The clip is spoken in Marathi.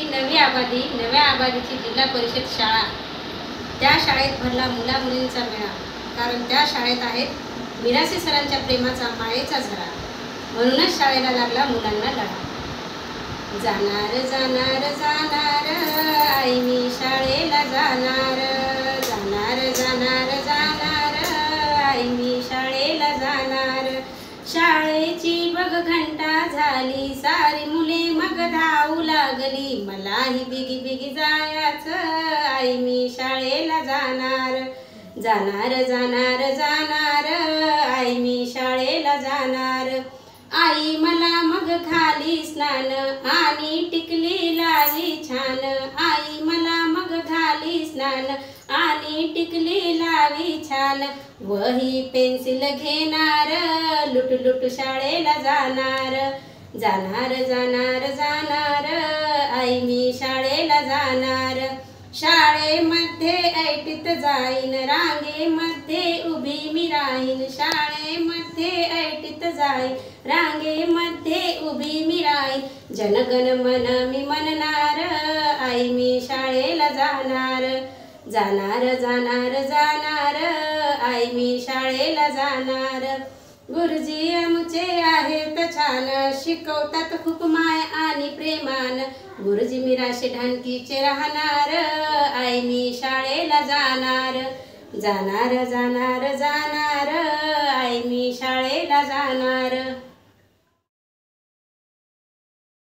नव्या आबादीची जिल्हा परिषद शाळा, त्या शाळेत भरला मुला मुलींचा मेळा, कारण त्या शाळेत आहेत मिरासी सरांच्या प्रेमाचा मायेचा झरा, म्हणूनच शाळेला लागला मुलांना लढा। जाणार जाणार जाणार आई मी शाळेला जाणार, जाणार जाणार जाणार आई मी शाळेला जाणार। शाळेची बघ घंटा झाली, सारी मुले मग धावू लागली, मलाही बिगी बिगी जायचं आई मी शाळेला जाणार, जाणार जाणार जाणार आई मी शाळेला जाणार। आई मला मग खाली स्नान आणि टिकली लावी छान, आई मला मग घाली स्नान आणि टिकली लावी छान। वही पेन्सिल घेणार, लुट लुट शाळेला जाणार, जाणार जाणार जाणार आई मी शाळेला जाणार। शाळेमध्ये ऐटीत जाईन, रांगेमध्ये उभी मी राहीन, शाळेमध्ये ऐटीत जाईन, रांगेमध्ये उभी मी राहीन। जनगण मन मी म्हणणार आई मी शाळेला जाणार, जाणार जाणार जाणार आई मी शाळेला जाणार। गुरुजी आमचे आहेत छान, शिकवतात खूप माय आणि प्रेमान, गुरुजी मिराशी ढानकीचे राहणार आई मी शाळेला जाणार, जाणार जाणार जाणार आई मी शाळेला जाणार।